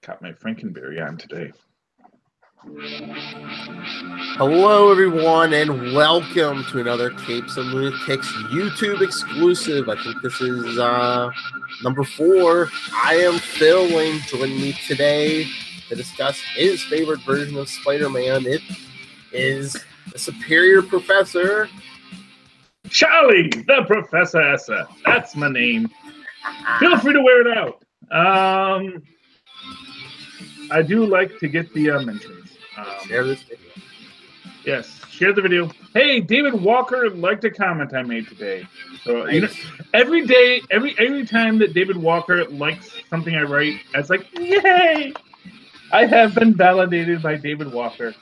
Got my Frankenberry on today. Hello, everyone, and welcome to another Capes and Lunatics YouTube exclusive. I think this is number 4. I am Phil, and joining me today to discuss his favorite version of Spider-Man. It is the Superior Professor, Charlie, the Professor Essa. That's my name. Feel free to wear it out. I do like to get the mentions. Share this video. Yes, share the video. Hey, David Walker liked a comment I made today. So you know, every day, every time that David Walker likes something I write, it's like, yay! I have been validated by David Walker.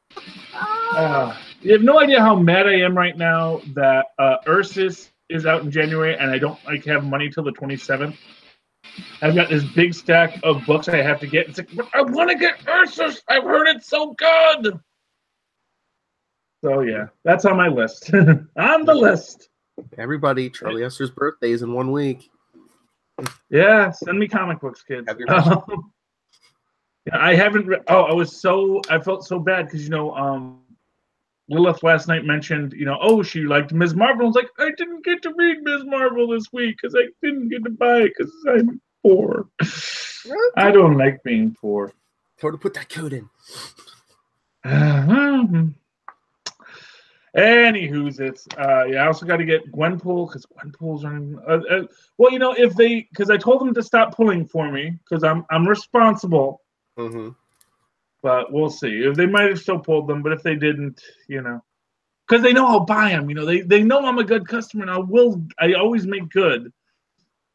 You have no idea how mad I am right now that Ursus is out in January and I don't have money till the 27th. I've got this big stack of books I have to get. It's like, I want to get Ursus. I've heard it's so good. So yeah, that's on my list. On the list. Everybody, Charlie Esther's birthday is in 1 week. Yeah, send me comic books, kids. I haven't read. I felt so bad because Lilith last night mentioned, she liked Ms. Marvel. I was like, I didn't get to read Ms. Marvel this week because I didn't get to buy it because I'm poor. I don't like being poor. Tell her to put that code in. Anywho's it's I also got to get Gwenpool because Gwenpool's running. Because I told them to stop pulling for me because I'm responsible. Mm-hmm. But we'll see. If they might have still pulled them, but if they didn't, because they know I'll buy them. They know I'm a good customer, and I always make good.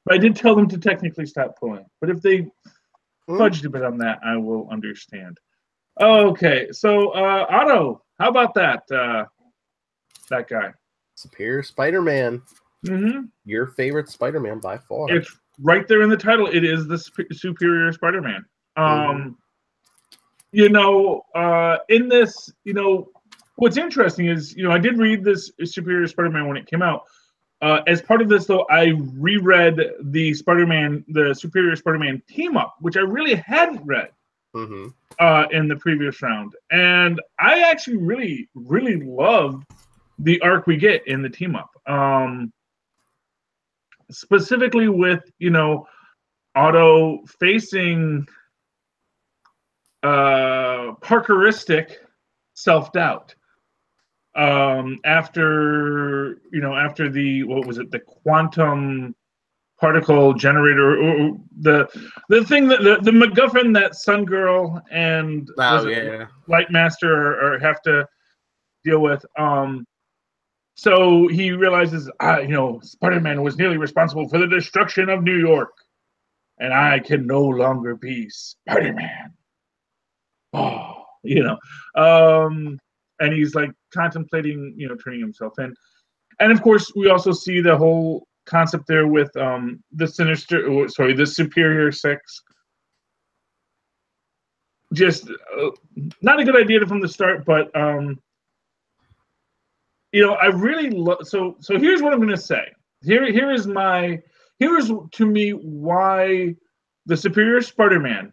But I did tell them to technically stop pulling. But if they fudged a bit on that, I will understand. Okay, so Otto, how about that? That guy, Superior Spider-Man. Mm-hmm. Your favorite Spider-Man by far. It's right there in the title. It is the Superior Spider-Man. In this, what's interesting is, I did read this Superior Spider-Man when it came out. As part of this, though, I reread the Superior Spider-Man team up, which I really hadn't read in the previous round. And I actually really, really loved the arc we get in the team up. Specifically with, Otto facing Parkeristic self-doubt after the quantum particle generator, or the thing that the MacGuffin that Sun Girl and Lightmaster have to deal with. So he realizes, Spider-Man was nearly responsible for the destruction of New York, and I can no longer be Spider-Man. And he's like contemplating, turning himself in. And of course, we also see the whole concept there with the Superior Six. Just not a good idea from the start, but I really love. So here's what I'm going to say. Here's to me why the Superior Spider-Man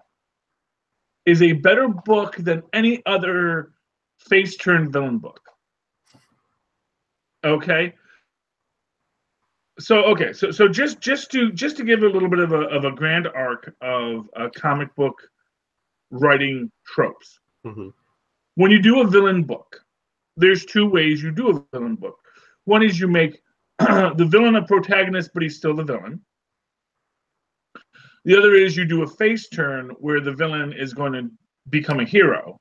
is a better book than any other face turn villain book. Okay. So just to give a little bit of a grand arc of comic book writing tropes. Mm-hmm. When you do a villain book, there's two ways you do a villain book. One is you make the villain a protagonist, but he's still the villain. The other is you do a face turn where the villain is going to become a hero.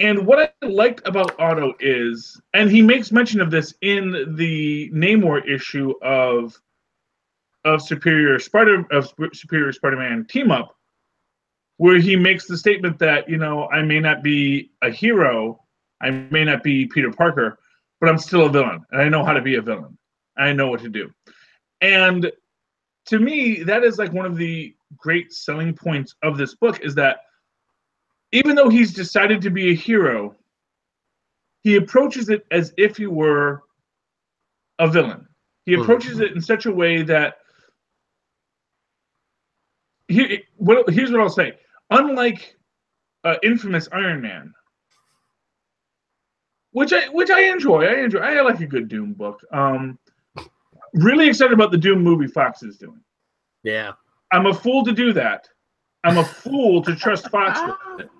And what I liked about Otto is, and he makes mention of this in the Namor issue of Superior Spider-Man team up, where he makes the statement that, I may not be a hero, I may not be Peter Parker, but I'm still a villain, and I know how to be a villain. I know what to do. And to me, that is like one of the great selling points of this book, is that even though he's decided to be a hero, he approaches it as if he were a villain. He approaches it in such a way that here's what I'll say. Unlike infamous Iron Man, which I enjoy. I like a good Doom book. Really excited about the Doom movie Fox is doing. Yeah. I'm a fool to do that. I'm a fool to trust Fox with it.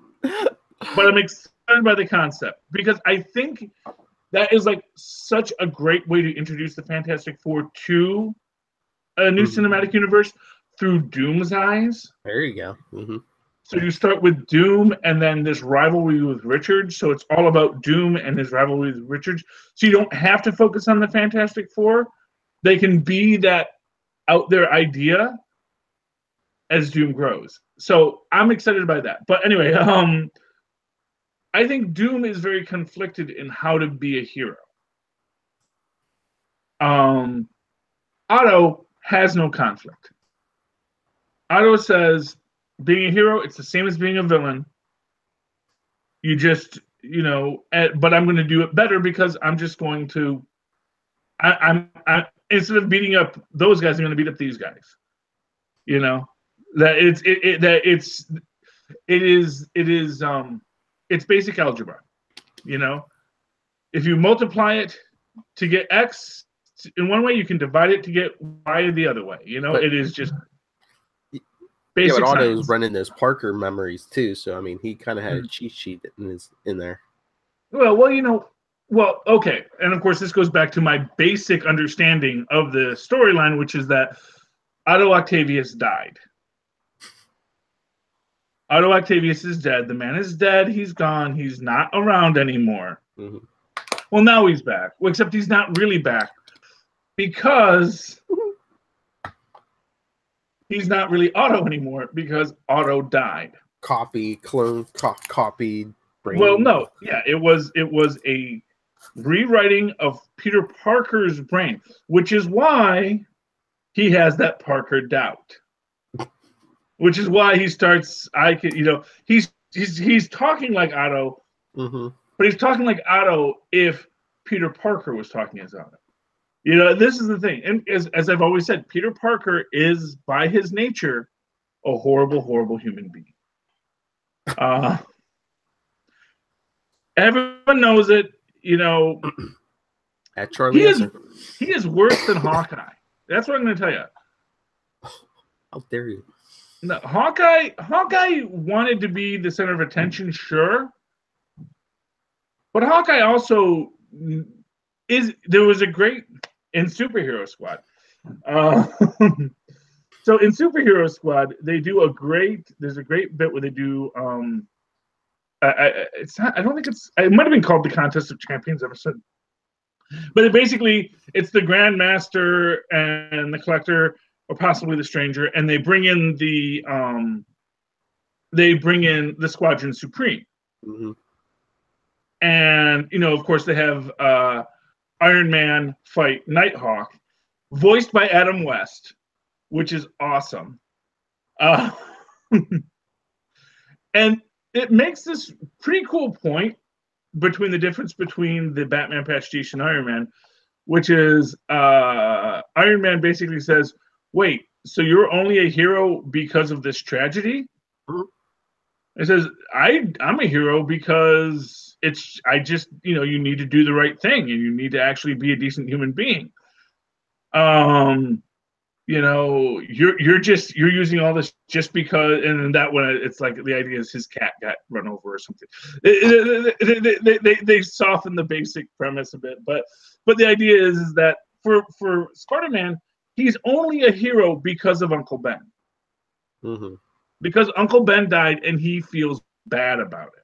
But I'm excited by the concept because I think that is like such a great way to introduce the Fantastic Four to a new cinematic universe through Doom's eyes. There you go. Mm-hmm. So you start with Doom and then this rivalry with Richards. So it's all about Doom and his rivalry with Richards. So you don't have to focus on the Fantastic Four. They can be that out there idea as Doom grows. So I'm excited by that. But anyway, I think Doom is very conflicted in how to be a hero. Otto has no conflict. Otto says, being a hero, it's the same as being a villain. You just, but I'm going to do it better because I'm just going to, I'm instead of beating up those guys, I'm going to beat up these guys. It's basic algebra. If you multiply it to get X in one way, you can divide it to get Y the other way. It is just basic. Yeah, but Otto's running those Parker memories too, so I mean, he kind of had a cheat sheet in there. Well, okay, and of course, this goes back to my basic understanding of the storyline, which is that Otto Octavius died. Otto Octavius is dead. The man is dead. He's gone. He's not around anymore. Mm-hmm. Well, now he's back. Well, except he's not really back because he's not really Otto anymore because Otto died. Copy, clone, copied. Brain. Well, no, yeah, it was a rewriting of Peter Parker's brain, which is why he has that Parker doubt. Which is why he starts. He's talking like Otto, but he's talking like Otto if Peter Parker was talking as Otto. This is the thing, and as I've always said, Peter Parker is by his nature a horrible, horrible human being. Everyone knows it. At Charlie, he is worse than Hawkeye. That's what I'm going to tell you. How dare you? No, Hawkeye wanted to be the center of attention, sure. But Hawkeye also there was a great in Superhero Squad. So in Superhero Squad, there's a great bit where they do it might have been called the Contest of Champions episode. But it's the Grandmaster and the Collector, or possibly the Stranger, and they bring in the Squadron Supreme. Mm-hmm. And of course they have Iron Man fight Nighthawk, voiced by Adam West, which is awesome. And it makes this pretty cool point between the difference between the Batman pastiche and Iron Man, which is Iron Man basically says, wait, so you're only a hero because of this tragedy? Mm-hmm. It says, I'm a hero because you need to do the right thing and you need to actually be a decent human being. You're using all this just because, and that one, it's like the idea is his cat got run over or something. They soften the basic premise a bit, but the idea is that for Spider-Man, he's only a hero because of Uncle Ben. Mm-hmm. Because Uncle Ben died and he feels bad about it.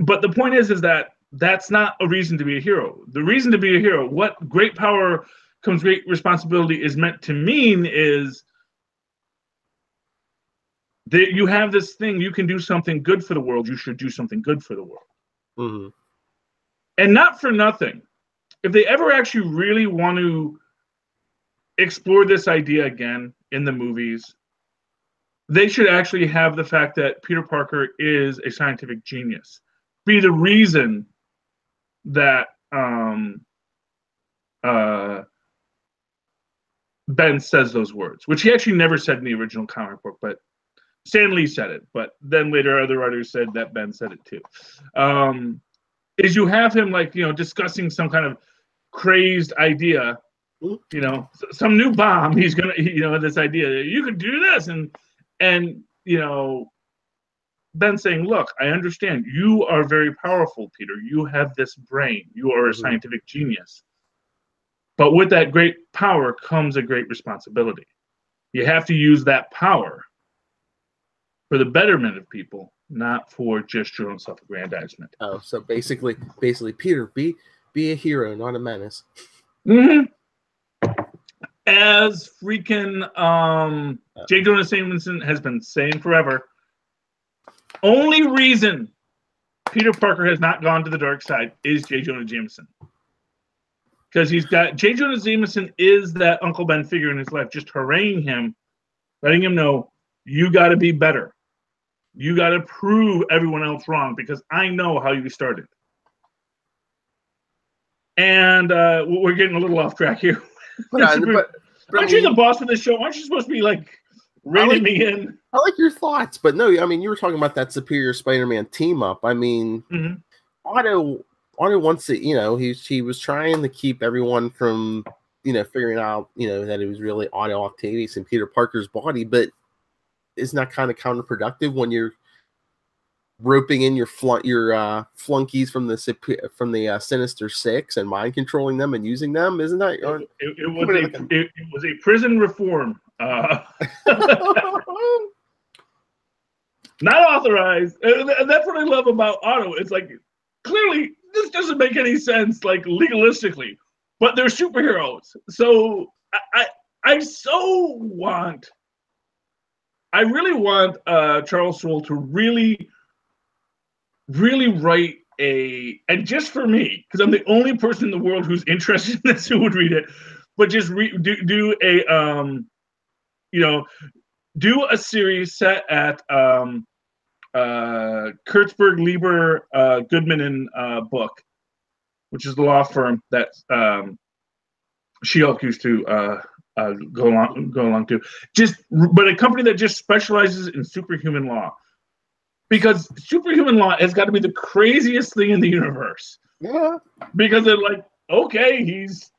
But the point is that that's not a reason to be a hero. The reason to be a hero, what great power comes great responsibility is meant to mean is that you have this thing, you can do something good for the world, you should do something good for the world. Mm-hmm. And not for nothing. If they ever actually really want to explore this idea again in the movies, they should actually have the fact that Peter Parker is a scientific genius be the reason that Ben says those words, which he actually never said in the original comic book, but Stan Lee said it. But then later other writers said that Ben said it too. Is you have him like, discussing some kind of crazed idea, some new bomb. He's gonna, this idea you could do this, and Ben saying, "Look, I understand. You are very powerful, Peter. You have this brain. You are a scientific genius. But with that great power comes a great responsibility. You have to use that power for the betterment of people, not for just your own self-aggrandizement." Oh, so basically, Peter, be a hero, not a menace. Mm-hmm. As freaking J. Jonah Jameson has been saying forever, only reason Peter Parker has not gone to the dark side is J. Jonah Jameson. Because he's got J. Jonah Jameson is that Uncle Ben figure in his life, just haranguing him, letting him know, you got to be better. You got to prove everyone else wrong because I know how you started. And we're getting a little off track here. Aren't you the boss of this show? Aren't you supposed to be like reining me in? I like your thoughts, but no, I mean, you were talking about that Superior Spider-Man team up. I mean, Otto wants to, he was trying to keep everyone from, figuring out, that it was really Otto Octavius and Peter Parker's body, but isn't that kind of counterproductive when you're roping in your flunkies from the Sinister Six and mind controlling them and using them? Isn't that it was a prison reform, not authorized, and that's what I love about Otto. It's like, clearly this doesn't make any sense, like legalistically, but they're superheroes. So I really want Charles Soule to really write and just for me, because I'm the only person in the world who's interested in this who would read it, but just do a series set at Kurtzberg, Lieber, Goodman and Book, which is the law firm that She-Hulk used to go along to. But a company that just specializes in superhuman law. Because superhuman law has got to be the craziest thing in the universe. Yeah. Because they're like, okay, he's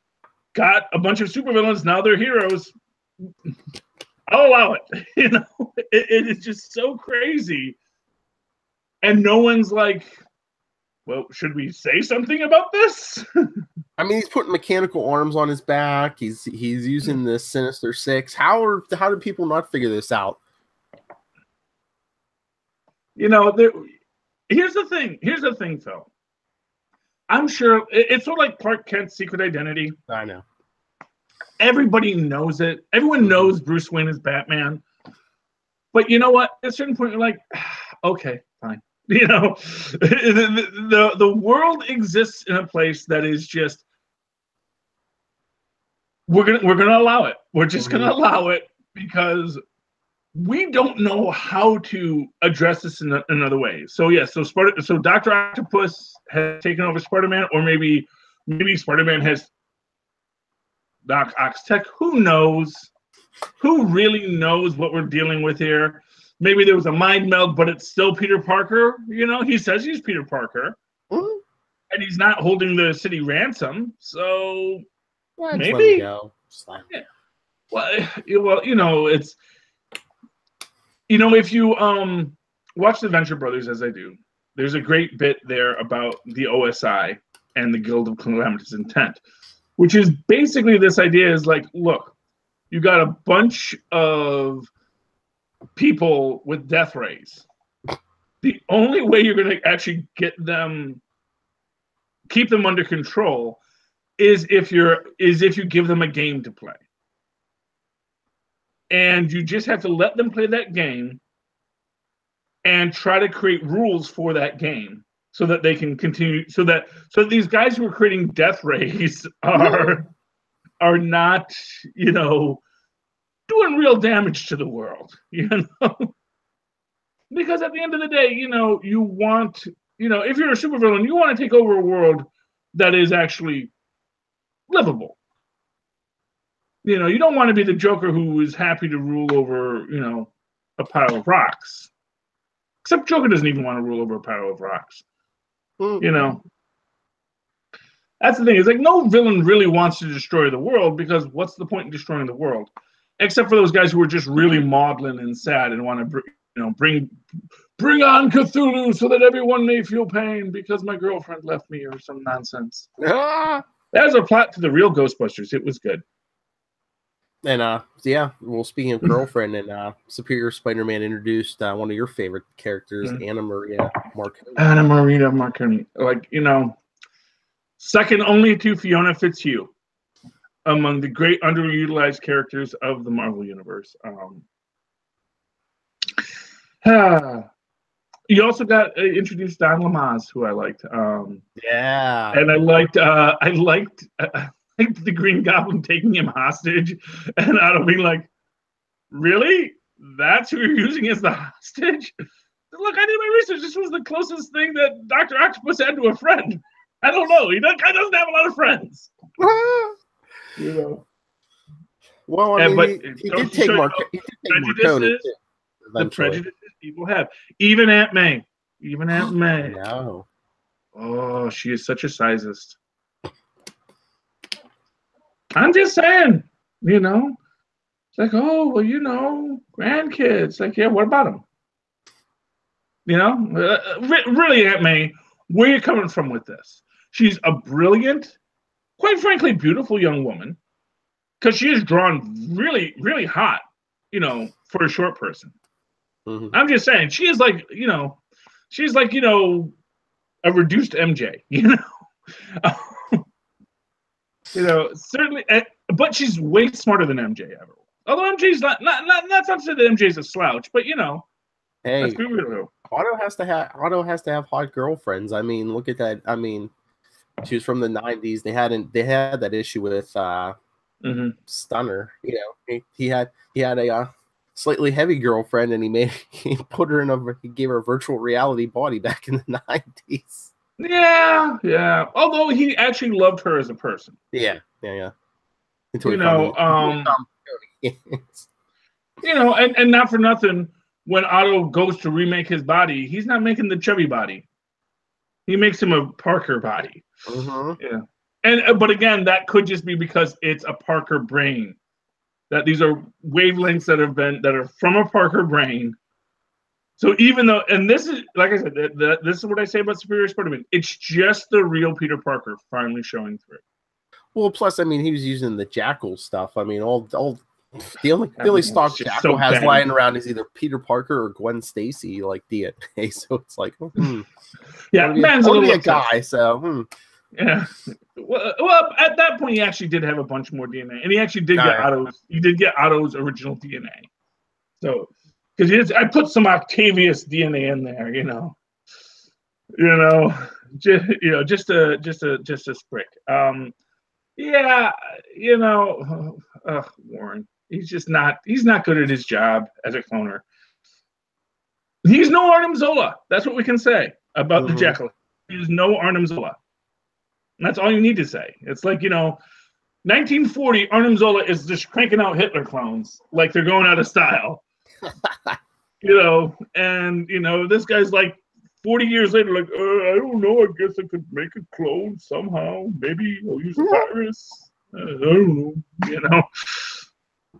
got a bunch of supervillains, now they're heroes. I'll allow it. It is just so crazy. And no one's like, well, should we say something about this? I mean, he's putting mechanical arms on his back. He's using the Sinister Six. How do people not figure this out? Here's the thing, Phil. I'm sure it's sort of like Clark Kent's secret identity. I know. Everybody knows it. Everyone knows Bruce Wayne is Batman. But you know what? At a certain point, you're like, okay, fine. The world exists in a place that is just, we're gonna allow it. We're just gonna allow it because we don't know how to address this in another way. So so Dr. Octopus has taken over Spider-Man, or maybe Spider-Man has Doc Ock's tech. Who knows? Who really knows what we're dealing with here? Maybe there was a mind meld, but it's still Peter Parker. He says he's Peter Parker, and he's not holding the city ransom. So maybe. Yeah. Well, it's. If you watch the Venture Brothers, as I do, there's a great bit there about the OSI and the Guild of Calamitous Intent, which is basically this idea is like, look, you got a bunch of people with death rays. The only way you're going to actually keep them under control is if you give them a game to play. And you just have to let them play that game and try to create rules for that game so that they can continue. So these guys who are creating death rays are not, doing real damage to the world, Because at the end of the day, you want, if you're a supervillain, you want to take over a world that is actually livable. You know, you don't want to be the Joker who is happy to rule over, you know, a pile of rocks. Except Joker doesn't even want to rule over a pile of rocks. Mm. You know, that's the thing. It's like no villain really wants to destroy the world because what's the point in destroying the world? Except for those guys who are just really maudlin and sad and want to, you know, bring on Cthulhu so that everyone may feel pain because my girlfriend left me or some nonsense. Ah! That was a plot to the real Ghostbusters. It was good. And yeah, well, speaking of girlfriend, and Superior Spider-Man introduced one of your favorite characters, Anna Maria Marconi. Anna Maria Marconi, like, you know, second only to Fiona Fitzhugh among the great underutilized characters of the Marvel Universe. You also got introduced Don Lamaze, who I liked. Yeah, and I liked the Green Goblin taking him hostage, and Otto being like, "Really? That's who you're using as the hostage?" Look, I did my research. This was the closest thing that Dr. Octopus had to a friend. I don't know. He doesn't have a lot of friends. You know. Well, I mean, he did take Marconi. The prejudices people have. Even Aunt May. No. Oh, she is such a sizist. I'm just saying, you know. It's like, oh, well, you know, grandkids. Like, yeah, what about them? You know, really, Aunt May, where are you coming from with this? She's a brilliant, quite frankly, beautiful young woman because she is drawn really, really hot, you know, for a short person. Mm-hmm. I'm just saying, she is like, you know, she's like, you know, a reduced MJ, you know. You know, certainly, but she's way smarter than MJ ever. Although MJ's not to say that MJ's a slouch, but you know, hey, let's be real. Otto has to have hot girlfriends. I mean, look at that. I mean, she was from the '90s. They had that issue with Stunner. You know, he had a slightly heavy girlfriend, and he gave her a virtual reality body back in the '90s. Yeah. Although he actually loved her as a person. Yeah. You know, you know, and not for nothing, when Otto goes to remake his body, he's not making the chubby body. He makes him a Parker body. Yeah. But again, that could just be because it's a Parker brain. That these are wavelengths that are from a Parker brain. So even though, and this is, like I said, this is what I say about Superior Spider-Man. It's just the real Peter Parker finally showing through. Well, plus, I mean, he was using the Jackal stuff. I mean, the only stock Jackal has lying around is either Peter Parker or Gwen Stacy, like DNA. So it's like, yeah, man's a little guy. So yeah. Well, at that point, he actually did have a bunch more DNA, and he actually did get Otto's. He did get Otto's original DNA. So, because I put some Octavius DNA in there, just a sprick. Yeah, Warren. He's not good at his job as a cloner. He's no Arnim Zola. That's what we can say about the Jekyll. He's no Arnim Zola. And that's all you need to say. It's like, 1940, Arnim Zola is just cranking out Hitler clones like they're going out of style. And this guy's like 40 years later, like, I don't know, I guess I could make a clone somehow. Maybe I'll use a virus. I don't know,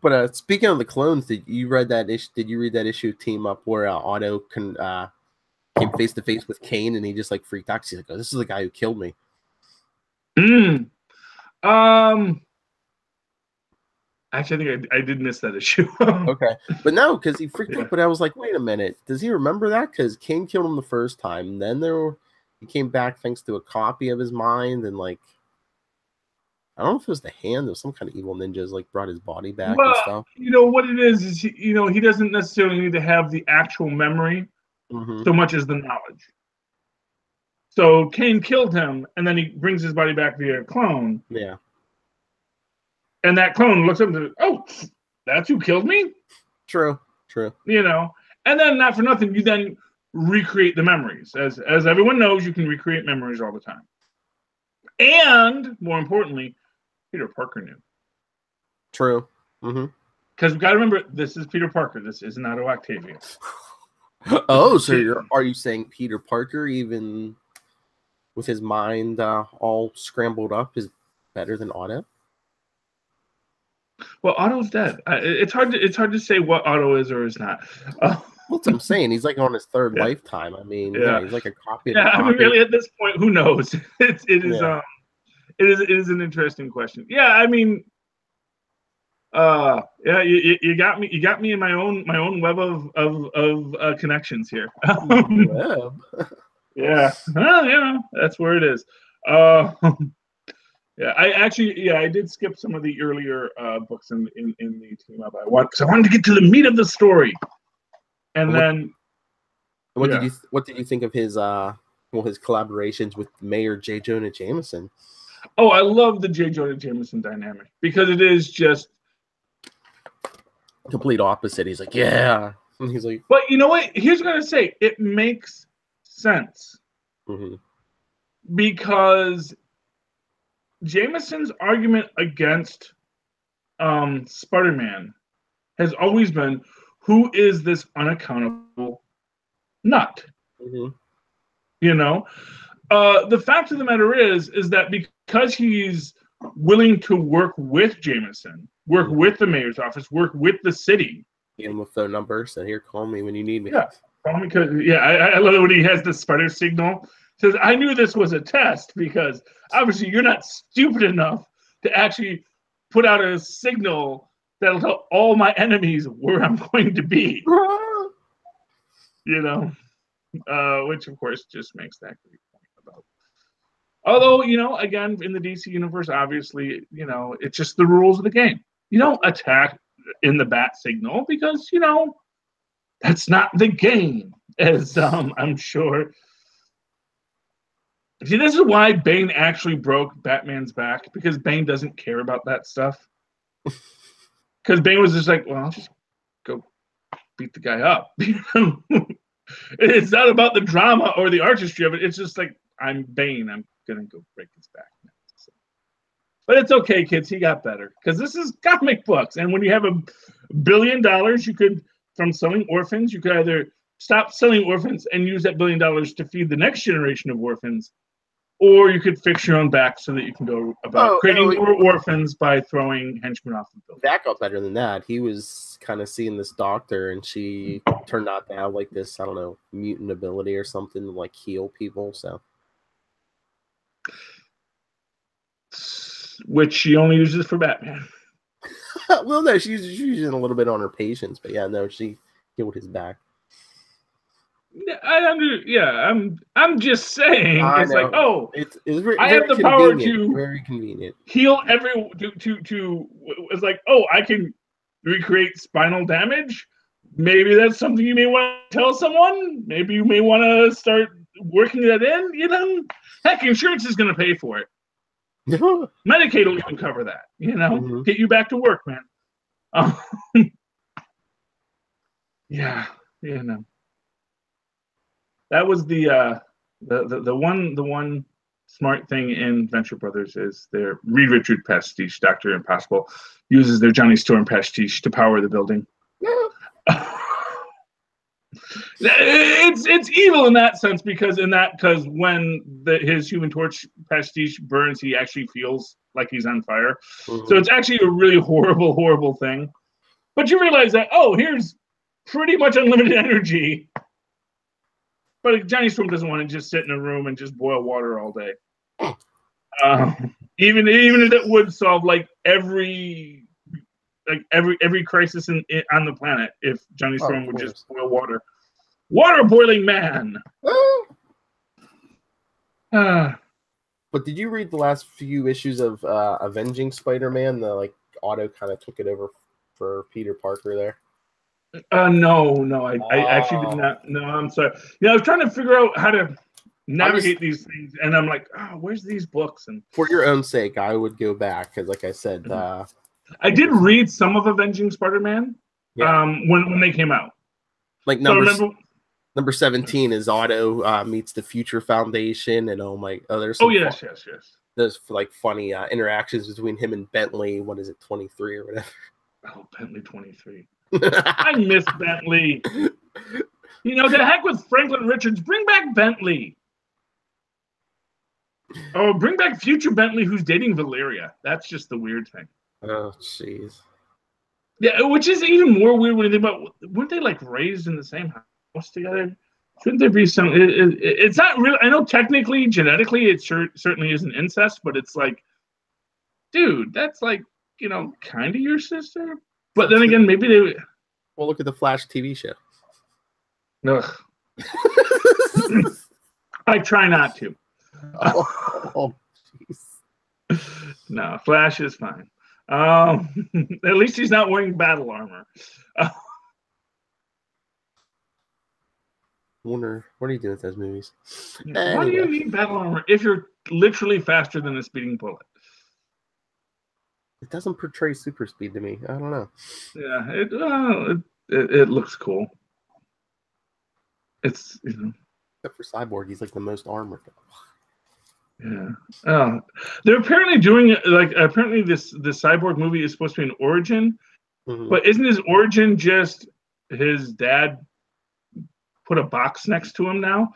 But speaking of the clones, did you read that issue Team Up where Otto came face to face with Kane and he just like freaked out? He's like, oh, this is the guy who killed me. Actually, I think I did miss that issue. Okay, but no, because he freaked out. But I was like, wait a minute, does he remember that? Because Kane killed him the first time, and then he came back thanks to a copy of his mind, and like, I don't know if it was the hand of some kind of evil ninjas like brought his body back and stuff. What it is he doesn't necessarily need to have the actual memory so much as the knowledge. So Kane killed him, and then he brings his body back via a clone. Yeah. And that clone looks up and says, oh, that's who killed me? True. And then not for nothing, you then recreate the memories. As everyone knows, you can recreate memories all the time. And more importantly, Peter Parker knew. True. Mm-hmm. Because we got to remember, this is Peter Parker. This is not Octavius. Oh, so are you saying Peter Parker, even with his mind all scrambled up, is better than Otto? Well, Otto's dead. It's hard to say what Otto is or is not. What's I'm saying? He's like on his third lifetime. I mean, yeah, he's like a copy of the copy. I mean, really, at this point, who knows? It is an interesting question. Yeah, I mean, yeah, you got me in my own web of connections here. Web. Yeah, well, you know, that's where it is. Yeah, I did skip some of the earlier books in the team up. Because I wanted to get to the meat of the story. And then what did you think of his his collaborations with Mayor J. Jonah Jameson? Oh, I love the J. Jonah Jameson dynamic because it is just complete opposite. He's like, yeah. And he's like, but you know what? Here's what I'm gonna say. It makes sense. Mm-hmm. Because Jameson's argument against Spider-Man has always been, who is this unaccountable nut? Mm-hmm. You know, the fact of the matter is that because he's willing to work with Jameson, work with the mayor's office, work with the city. Give him a phone number. Said, here, call me when you need me. Yeah, call me because I love it when he has the spider signal. Says, I knew this was a test because obviously you're not stupid enough to actually put out a signal that'll tell all my enemies where I'm going to be. You know, which of course just makes that great point about. Although, you know, again, in the DC universe, obviously, you know, it's just the rules of the game. You don't attack in the bat signal because, you know, that's not the game, as I'm sure. See, this is why Bane actually broke Batman's back, because Bane doesn't care about that stuff. Because Bane was just like, well, I'll just go beat the guy up. It's not about the drama or the artistry of it. It's just like, I'm Bane. I'm going to go break his back now. So. But it's okay, kids. He got better. Because this is comic books. And when you have $1 billion, you could, from selling orphans, you could either stop selling orphans and use that $1 billion to feed the next generation of orphans, or you could fix your own back so that you can go about creating more orphans by throwing henchmen off the building. That got better than that. He was kind of seeing this doctor, and she turned out to have like this, I don't know, mutant ability or something to like heal people. So, which she only uses for Batman. Well, no, she's using a little bit on her patients, but yeah, no, she healed his back. I'm just saying. It's like, oh, it's very, I have the power to very convenient heal it's like, oh, I can recreate spinal damage. Maybe that's something you may want to tell someone. Maybe you may want to start working that in. You know, heck, insurance is going to pay for it. Medicaid will even cover that. You know, get you back to work, man. Yeah, you know. That was the one smart thing in Venture Brothers is their Reed Richard pastiche. Dr. Impossible uses their Johnny Storm pastiche to power the building. It's evil in that sense because when his Human Torch pastiche burns, he actually feels like he's on fire. So it's actually a really horrible thing. But you realize that, oh, here's pretty much unlimited energy. But Johnny Storm doesn't want to just sit in a room and just boil water all day. Even if it would solve like every crisis on the planet, if Johnny Storm would just boil water. Water boiling man. But did you read the last few issues of Avenging Spider-Man? The like Otto kind of took it over for Peter Parker there. No, I actually did not. No, I'm sorry. I was trying to figure out how to navigate these things, and I'm like, oh, where's these books? And for your own sake, I would go back because, like I said, I did read some of Avenging Spider-Man. When they came out. Like number 17 is Otto meets the Future Foundation, and there's yes. those like funny interactions between him and Bentley. What is it, 23 or whatever? Oh, Bentley 23. I miss Bentley. You know, the heck with Franklin Richards. Bring back Bentley. Oh, bring back future Bentley who's dating Valeria. That's just the weird thing. Oh, jeez. Yeah, which is even more weird when you think about, weren't they like raised in the same house together? Shouldn't there be some? It's not real. I know technically, genetically, it certainly isn't incest, but it's like, dude, that's like, you know, kind of your sister. But then again, maybe they. Well, look at the Flash TV show. Ugh. I try not to. Oh, jeez. No, Flash is fine. At least he's not wearing battle armor. Wonder what are you doing with those movies? Why do you need battle armor if you're literally faster than a speeding bullet? It doesn't portray super speed to me. I don't know. Yeah, it looks cool. It's, you know. Except for Cyborg, he's like the most armored. Yeah. They're apparently doing like apparently this Cyborg movie is supposed to be an origin, but isn't his origin just his dad put a box next to him now?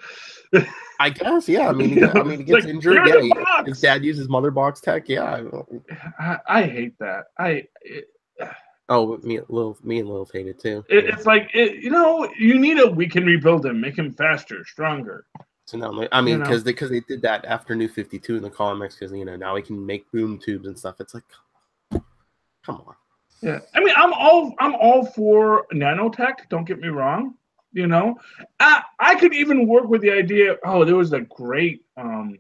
I guess, yeah. I mean, he gets like, injured. Yeah, his dad uses mother box tech. Yeah, I hate that. Me and Lilith hate it too. It's like you know, you need we can rebuild him, make him faster, stronger. So now, I mean, because they did that after New 52 in the comics, because you know now we can make boom tubes and stuff. It's like, come on. Yeah, I mean, I'm all for nanotech. Don't get me wrong. You know, I could even work with the idea. Oh, there was a great I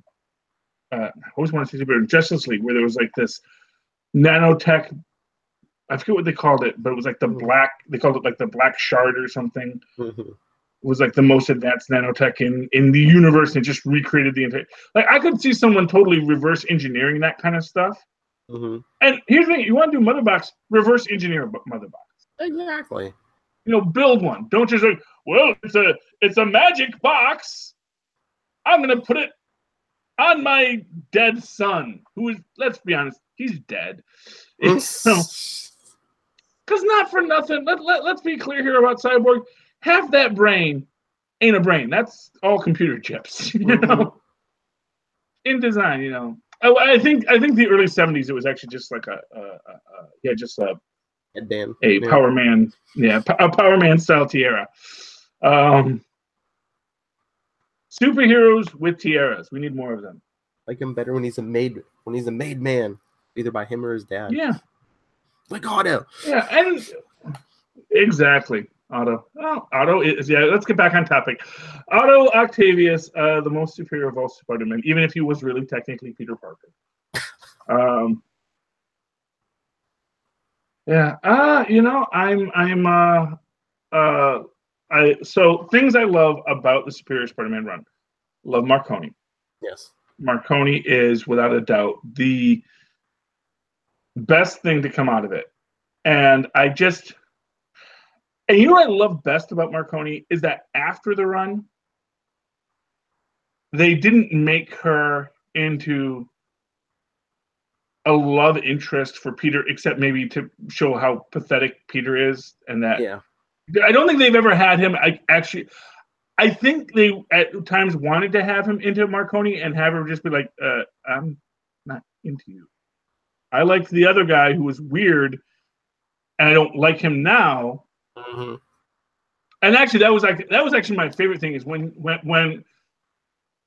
always want to say about Justice League where there was like this nanotech. I forget what they called it, but it was like the black. They called it like the Black Shard or something. It was like the most advanced nanotech in the universe, and just recreated the entire. Like I could see someone totally reverse engineering that kind of stuff. And here's the thing: you want to do mother box, reverse engineer mother box. Exactly. You know, build one. Don't just like, well, it's a magic box. I'm gonna put it on my dead son, who is, let's be honest, he's dead. Because not for nothing. Let's be clear here about Cyborg. Half that brain ain't a brain. That's all computer chips, you know. In design, you know. I think the early 70s it was actually just like a Power Man, a Power Man style tiara. Superheroes with tiaras. We need more of them. Like him better when he's a made man, either by him or his dad. Yeah. Like Otto. Yeah, and exactly. Otto. Oh, Otto is, yeah, let's get back on topic. Otto Octavius, the most superior of all Spider-Men, even if he was really technically Peter Parker. You know, so things I love about the Superior Spider-Man run. Love Marconi. Yes. Marconi is without a doubt the best thing to come out of it. And you know what I love best about Marconi is that after the run, they didn't make her into a love interest for Peter, except maybe to show how pathetic Peter is, and that I don't think they've ever had him. I think they at times wanted to have him into Marconi and have her just be like, "I'm not into you. I liked the other guy who was weird, and I don't like him now." And actually, that was actually my favorite thing is when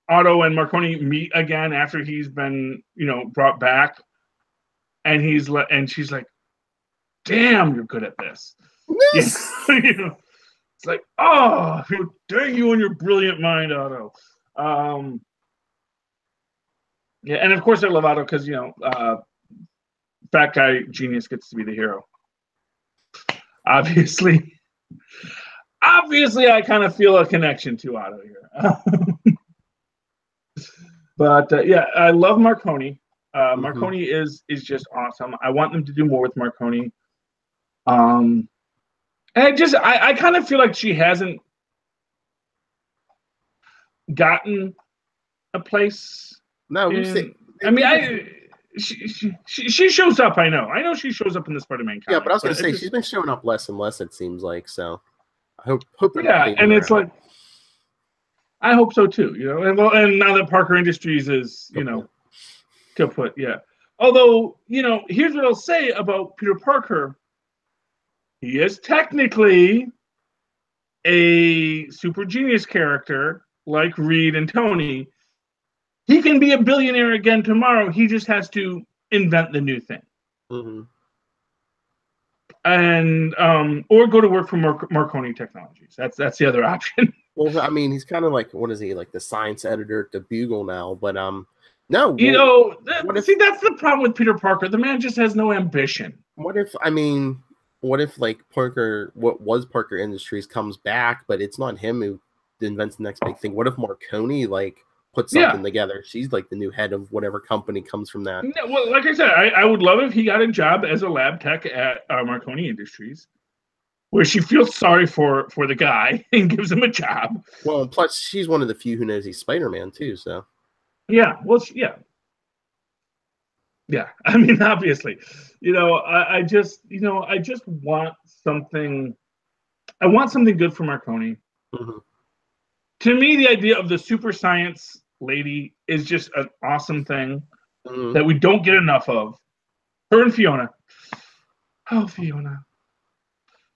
Otto and Marconi meet again after he's been, you know, brought back. And she's like, "Damn, you're good at this." Yes. You know, it's like, "Oh, dang you and your brilliant mind, Otto." Yeah, and of course I love Otto because, you know, fat guy genius gets to be the hero. Obviously, I kind of feel a connection to Otto here. But yeah, I love Marconi. Marconi is just awesome. I want them to do more with Marconi. And I kind of feel like she hasn't gotten a place. No, we've I mean, she shows up. I know she shows up in the Spider-Man comics. Yeah, but I was gonna say she's been showing up less and less. It seems like so. I hope they're not phasing and her it's out. like I hope so too. And now that Parker Industries is kaput. Yeah. Although here's what I'll say about Peter Parker. He is technically a super genius character like Reed and Tony. He can be a billionaire again tomorrow. He just has to invent the new thing. Mm-hmm. And or go to work for Marconi Technologies. That's the other option. Well, I mean, he's kind of like, what is he, like the science editor at the Bugle now? But no, see, that's the problem with Peter Parker. The man just has no ambition. What if like Parker, what was Parker Industries comes back, but it's not him who invents the next big thing? What if Marconi like put something together? She's like the new head of whatever company comes from that. Yeah, well, like I said, I would love if he got a job as a lab tech at Marconi Industries, where she feels sorry for the guy and gives him a job. Well, plus she's one of the few who knows he's Spider-Man too. So yeah, well, yeah. I mean, obviously, I just want something. I want something good for Marconi. Mm-hmm. To me, the idea of the super science lady is just an awesome thing that we don't get enough of. Her and Fiona. Oh, Fiona.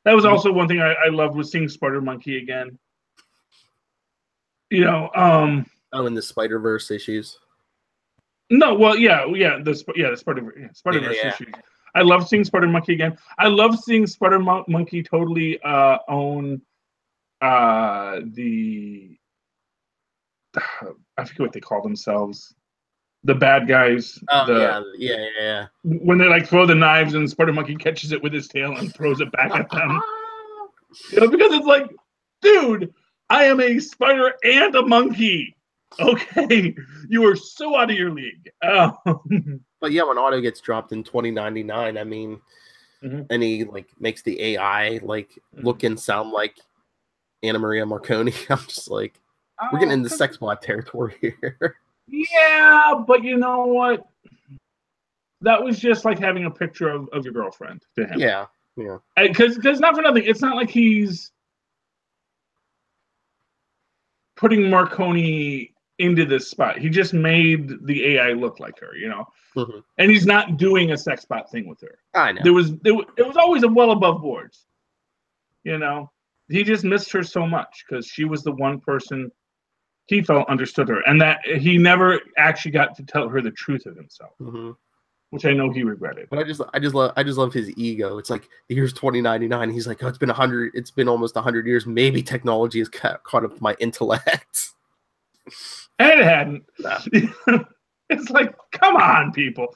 That was also one thing I loved, was seeing Spider Monkey again. in the Spider-Verse issues. No, well, the Spider-Verse issues. I love seeing Spider Monkey again. I love seeing Spider Monkey totally own the I forget what they call themselves. The bad guys. Yeah. When they like throw the knives and Spider Monkey catches it with his tail and throws it back at them. Because it's like, dude, I am a spider and a monkey. Okay, you are so out of your league. But yeah, when Otto gets dropped in 2099, I mean, and he like makes the AI like look and sound like Anna Maria Marconi, I'm just like, we're getting into sex bot territory here. Yeah, but you know what? That was just like having a picture of your girlfriend to him. Yeah. Because not for nothing, it's not like he's putting Marconi into this spot. He just made the AI look like her, and he's not doing a sex bot thing with her. I know. It was always well above boards. He just missed her so much because she was the one person he felt understood her, and that he never actually got to tell her the truth of himself, which I know he regretted. But I just love his ego. It's like the year's 2099. He's like, oh, it's been 100. It's been almost 100 years. Maybe technology has caught up to my intellect. And it hadn't. No. It's like, come on, people.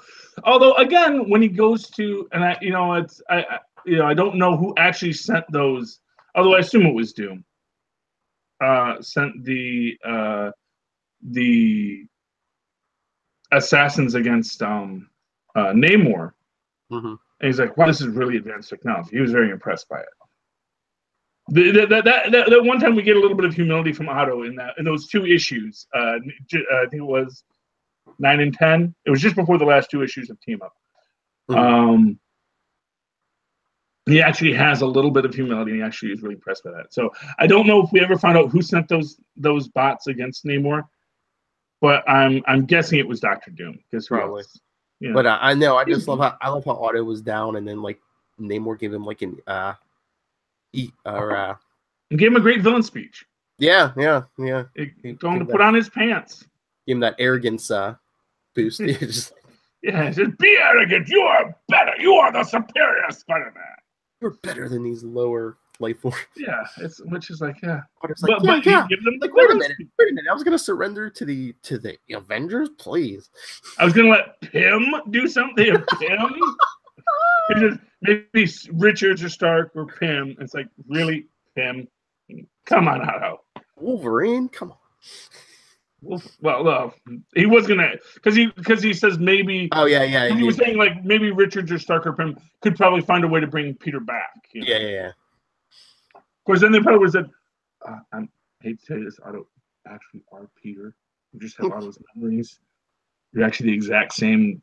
Although again, when he goes to, and I don't know who actually sent those. Although I assume it was Doom. Sent the assassins against Namor. And he's like, wow, this is really advanced technology. He was very impressed by it. That one time we get a little bit of humility from Otto in those two issues. I think it was 9 and 10. It was just before the last two issues of Team Up. He actually has a little bit of humility, and he actually is really impressed by that. So I don't know if we ever found out who sent those bots against Namor, but I'm guessing it was Dr. Doom. Probably. But I know, I love how Otto was down, and then like Namor gave him like an gave him a great villain speech. Yeah. Told him to put on his pants. Give him that arrogance boost. Just be arrogant. You are better. You are the superior Spider-Man. You're better than these lower life forms. Yeah, which is like, yeah. But give them the wait a minute. I was gonna surrender to the Avengers, please. I was gonna let Pym do something. Pym. Maybe Richards or Stark or Pym. It's like, really, Pym? Come on, Otto. Wolverine, come on. Well, he was gonna, because he says maybe. Oh yeah. He was saying like maybe Richards or Stark or Pym could probably find a way to bring Peter back. Yeah. Of course, then they probably would have said, I hate to say this, Otto actually are Peter. You just have Otto's memories. You're actually the exact same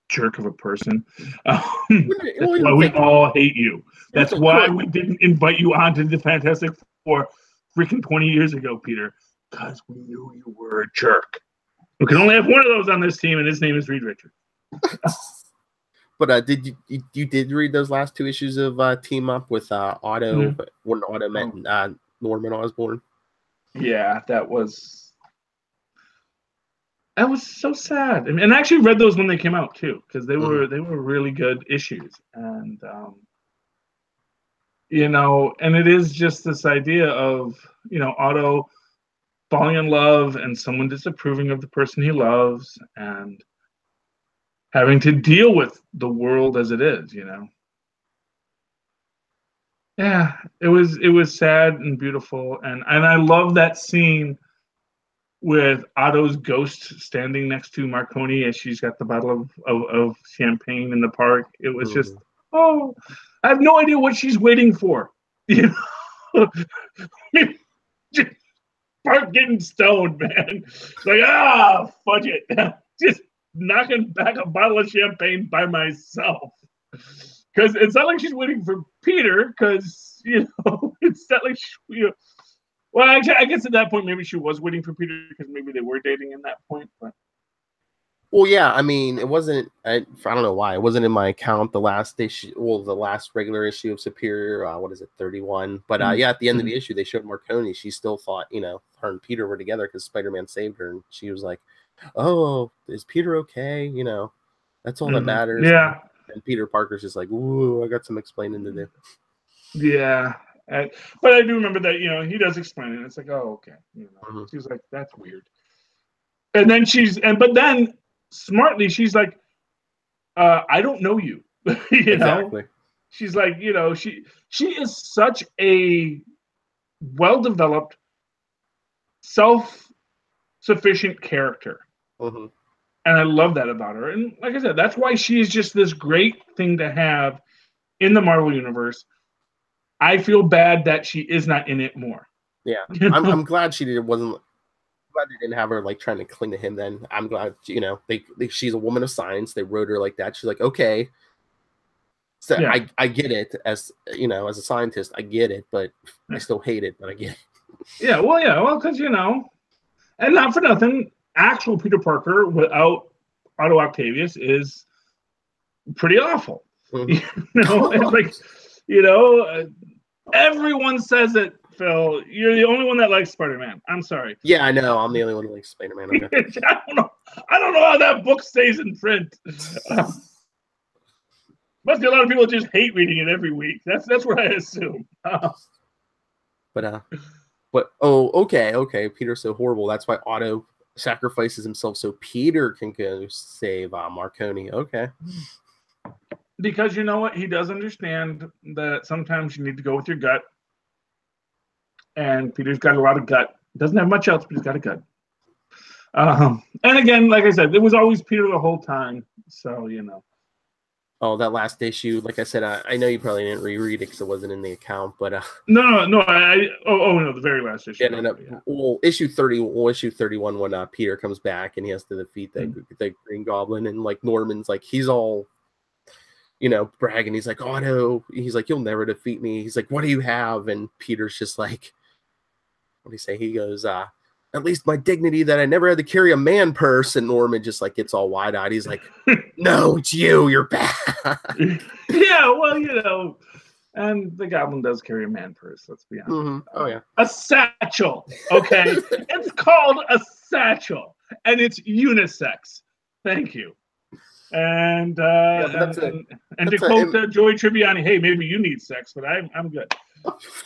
jerk of a person. That's Well, why we all hate you. That's why we didn't invite you onto the Fantastic Four freaking 20 years ago, Peter. Because we knew you were a jerk. We can only have one of those on this team, and his name is Reed Richards. But did you did read those last 2 issues of Team Up with Otto when Otto met Norman Osborn? Yeah, that was so sad. And I actually read those when they came out too, because they were really good issues. And you know, and it is just this idea of, you know, Otto falling in love and someone disapproving of the person he loves and having to deal with the world as it is, you know. Yeah, it was sad and beautiful, and I love that scene with Otto's ghost standing next to Marconi as she's got the bottle of champagne in the park. It was just, oh, I have no idea what she's waiting for. You know, just Park getting stoned, man. It's like, fudge it. Just knocking back a bottle of champagne by myself. Because it's not like she's waiting for Peter, because, you know, it's not like well, actually, I guess at that point, maybe she was waiting for Peter, because maybe they were dating in that point. But well, yeah, I mean, it wasn't, I don't know why, it wasn't in my account, the last issue, well, the last regular issue of Superior, what is it, 31? But yeah, at the end of the issue, they showed Marconi. She still thought, you know, her and Peter were together because Spider-Man saved her. And she was like, oh, is Peter okay? You know, that's all that matters. Yeah. And Peter Parker's just like, ooh, I got some explaining to do. Yeah. But I do remember that, you know, he does explain it. It's like, oh, okay. You know, she's like, that's weird. And then but then smartly, she's like, I don't know you. You know? She's like, you know, she is such a well-developed, self-sufficient character. And I love that about her. And like I said, that's why she is just this great thing to have in the Marvel Universe. I feel bad that she is not in it more. Yeah. I'm glad she wasn't. Glad they didn't have her like trying to cling to him. Then I'm glad, you know, she's a woman of science. They wrote her like that. She's like, okay, so yeah. I get it, as you know, as a scientist, I get it, but I still hate it. But I get it. Yeah, well, because you know, and not for nothing, actual Peter Parker without Otto Octavius is pretty awful. You know, it's like, you know, everyone says it. Phil, you're the only one that likes Spider-Man. I'm sorry. Yeah, I know. I'm the only one who likes Spider-Man. Okay. I don't know how that book stays in print. Must be a lot of people just hate reading it every week. That's what I assume. But okay. Peter's so horrible. That's why Otto sacrifices himself so Peter can go save Marconi. Okay. Because you know what? He does understand that sometimes you need to go with your gut. And Peter's got a lot of gut. Doesn't have much else, but he's got a gut. And again, like I said, it was always Peter the whole time. So, you know. Oh, that last issue, like I said, I know you probably didn't reread it because it wasn't in the account, but no, the very last issue. Yeah. Well, issue 31 when Peter comes back and he has to defeat the Green Goblin, and like Norman's like, he's all, you know, bragging. He's like, Otto, he's like, you'll never defeat me. He's like, what do you have? And Peter's just like, what do you say? He goes, at least my dignity that I never had to carry a man purse. And Norman just like gets all wide-eyed. He's like, no, it's you. You're bad. Yeah, well, you know, and the Goblin does carry a man purse. Let's be honest. Oh yeah, a satchel. Okay, it's called a satchel, and it's unisex. Thank you. And to quote Joey Tribbiani, hey, maybe you need sex, but I'm good.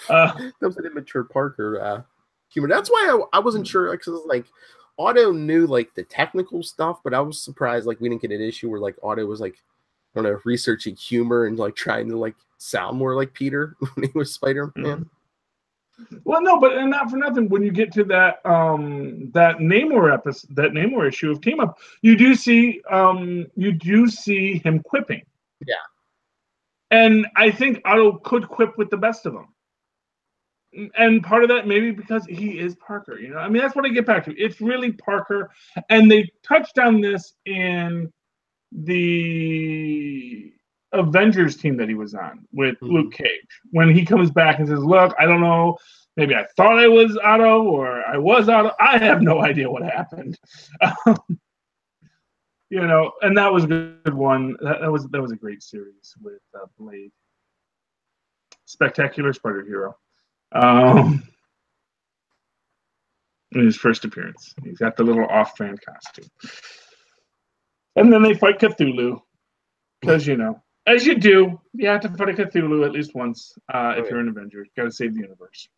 That was an immature Parker humor. That's why I wasn't sure, because like Otto knew like the technical stuff, but I was surprised like we didn't get an issue where like Otto was like, I don't know, researching humor and like trying to like sound more like Peter when he was Spider-Man. Well, no, but and not for nothing. When you get to that that Namor issue of Team Up, you do see him quipping. Yeah, and I think Otto could quip with the best of them. and part of that maybe because he is Parker. You know, I mean, that's what I get back to. It's really Parker, and they touched on this in the Avengers team that he was on with Luke Cage when he comes back and says, "Look, I don't know. Maybe I thought I was Otto, or I was Otto. I have no idea what happened." You know, and that was a good one. That was a great series with Blade, spectacular Spider Hero. In his first appearance, he's got the little off-brand costume, and then they fight Cthulhu because you know, as you do, you have to fight a Cthulhu at least once if you're an Avenger. You got to save the universe.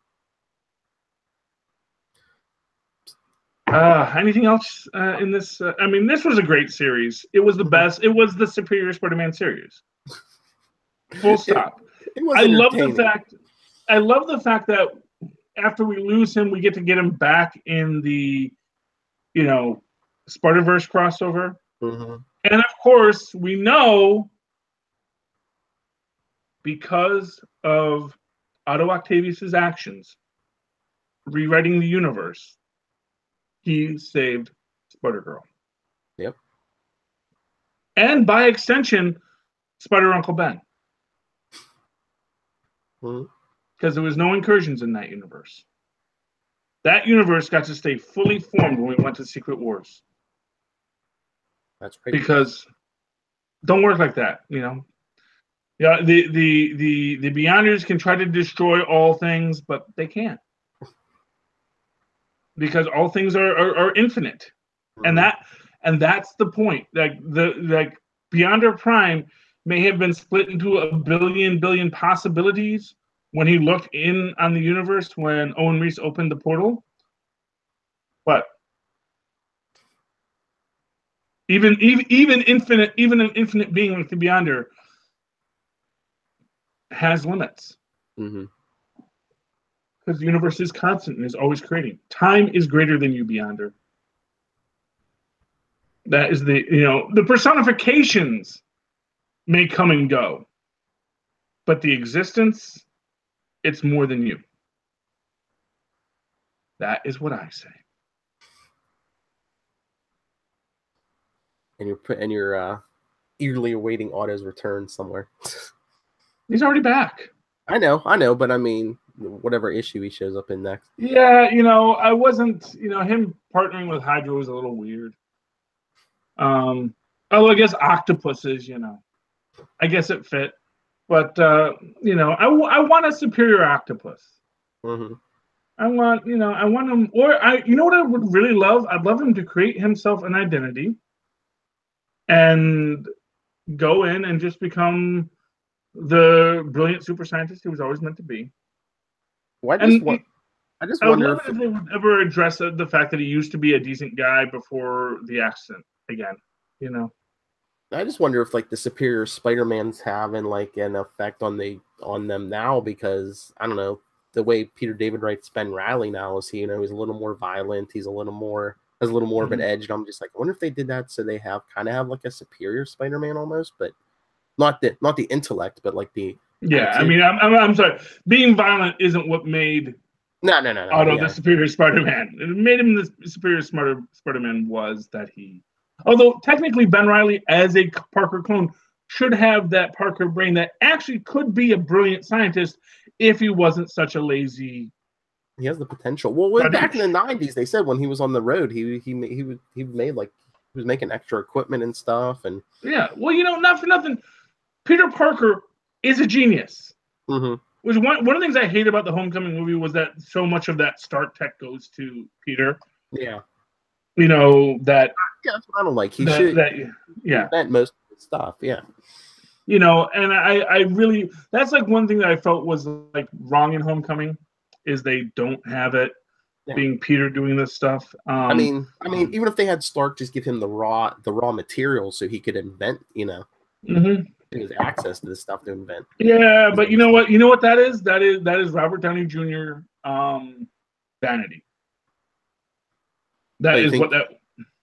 Anything else in this? I mean, this was a great series. It was the best. It was the Superior Spider-Man series. Full stop. I love the fact that after we lose him, we get to get him back in the, you know, Spider-Verse crossover. And of course, we know because of Otto Octavius's actions, rewriting the universe, he saved Spider-Girl. Yep. And by extension, Spider-Uncle Ben. Because there was no incursions in that universe. That universe got to stay fully formed when we went to Secret Wars. That's great. Because don't work like that, you know. Yeah, the Beyonders can try to destroy all things, but they can't. Because all things are infinite. And that's the point. Like Beyonder Prime may have been split into a billion possibilities when he looked in on the universe when Owen Reese opened the portal. But even an infinite being like the Beyonder has limits. Because the universe is constant and is always creating. Time is greater than you, Beyonder. That is the personifications may come and go, but the existence, it's more than you. That is what I say. And you're eagerly awaiting Otto's return somewhere. He's already back. I know, but I mean, whatever issue he shows up in next. Yeah, I wasn't, him partnering with Hydra was a little weird. Although I guess octopuses, I guess it fit. But, I want a superior octopus. I want him, or what I would really love? I'd love him to create himself an identity and go in and just become the brilliant super scientist he was always meant to be. Well, I just wonder if they would ever address the fact that he used to be a decent guy before the accident again. I just wonder if the superior Spider-Man's having an effect on them now, because I don't know, the way Peter David writes Ben Reilly now is he's a little more violent, has a little more of an edge, and I'm just I wonder if they did that so they have a superior Spider-Man almost, but not the intellect, but the yeah. Attitude. I mean, I'm sorry, being violent isn't what made Otto the superior Spider-Man. It made him the superior Spider-Man was that he. Although technically Ben Reilly, as a Parker clone, should have that Parker brain that actually could be a brilliant scientist if he wasn't such a lazy. He has the potential. Well, back in the 90s, they said when he was on the road, he was making extra equipment and stuff, and yeah. Well, not for nothing, Peter Parker is a genius. Which one of the things I hate about the Homecoming movie was that so much of that Stark tech goes to Peter. Yeah. That. Yeah, that's what I don't like. He should invent most of the stuff. Yeah. And I really, that's one thing that I felt was wrong in Homecoming is they don't have it being Peter doing this stuff. I mean, even if they had Stark just give him the raw materials so he could invent, his access to this stuff to invent. Yeah, but you know what that is? That is Robert Downey Jr. Vanity. That is what that.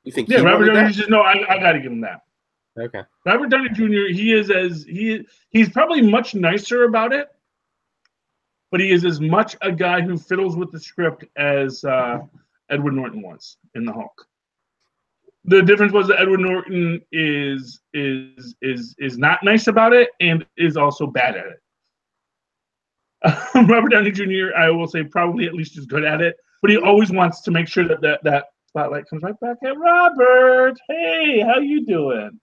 You think? Yeah, Robert Downey Jr. No, I got to give him that. Okay. Robert Downey Jr. He's probably much nicer about it, but he is as much a guy who fiddles with the script as Edward Norton was in the Hulk. The difference was that Edward Norton is not nice about it and is also bad at it. Robert Downey Jr., I will say, probably at least as good at it, but he always wants to make sure that spotlight comes right back at Robert. Hey, how you doing?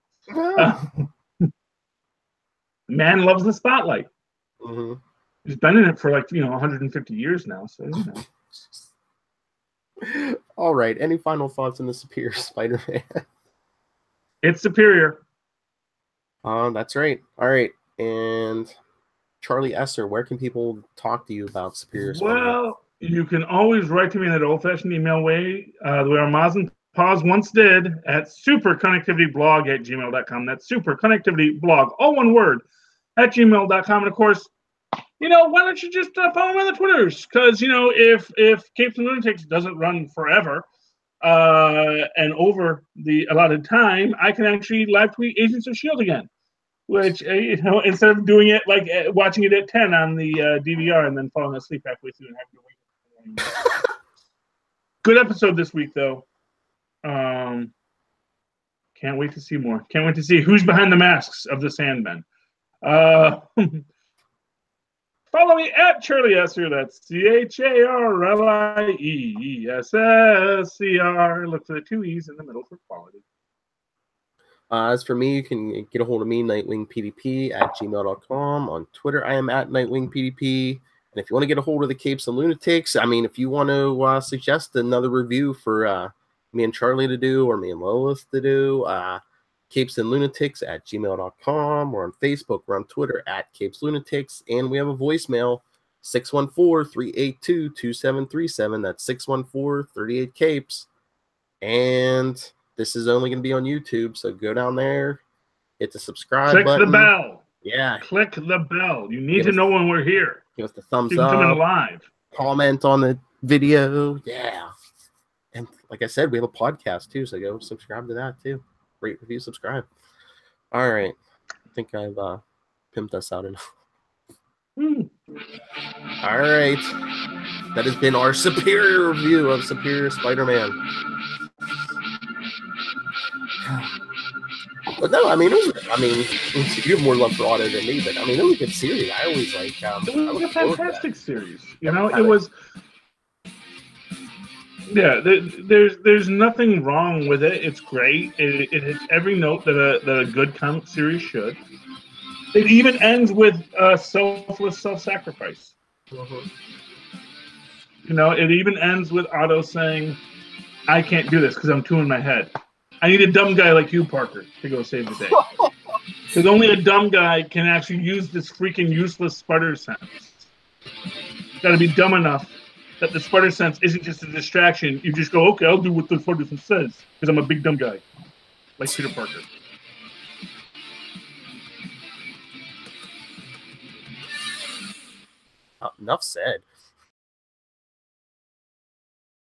Man loves the spotlight. Mm-hmm. He's been in it for 150 years now, so All right. Any final thoughts on the Superior Spider-Man? It's superior. That's right. All right. And Charlie Esser, where can people talk to you about Superior Spider-Man? Well, you can always write to me in that old-fashioned email way, the way our Maz and Paz once did, at superconnectivityblog@gmail.com. That's superconnectivityblog, all one word, at gmail.com. And of course, why don't you just follow me on the Twitters? Because, if Capes and Lunatics doesn't run forever and over the allotted time, I can actually live tweet Agents of S.H.I.E.L.D. again. Which, instead of doing it like watching it at 10 on the DVR and then falling asleep halfway through and having to wake up. Good episode this week, though. Can't wait to see more. Can't wait to see who's behind the masks of the Sandmen. Follow me at Charlie Esser. That's CharlieEssesscr. Look for the 2 E's in the middle for quality. As for me, you can get a hold of me, nightwingpdp@gmail.com. On Twitter, I am at nightwingpdp. And if you want to get a hold of the Capes and Lunatics, if you want to suggest another review for me and Charlie to do, or me and Lilith to do, capesandlunatics@gmail.com. We're on Facebook. We're on Twitter at Capes Lunatics. And we have a voicemail, 614-382-2737. That's 614-38-CAPES. And this is only going to be on YouTube, so go down there, hit the subscribe button. Click the bell. Yeah. Click the bell. You need to know when we're here. Give us the thumbs up. You can come in live. Comment on the video. Yeah. And like I said, we have a podcast too, so go subscribe to that too. Rate, review, subscribe. All right. I think I've pimped us out enough. All right. That has been our superior review of Superior Spider-Man. But no, you have more love for Otto than me, but it was a good series. I always like. It was a fantastic series. It was. Yeah, there's nothing wrong with it. It's great. It hits every note that a good comic series should. It even ends with selfless self-sacrifice. It even ends with Otto saying, "I can't do this because I'm too in my head. I need a dumb guy like you, Parker, to go save the day." Because only a dumb guy can actually use this freaking useless spider sense. Got to be dumb enough that the spider sense isn't just a distraction. You just go, okay, I'll do what the spider sense says because I'm a big dumb guy, like Peter Parker. Enough said.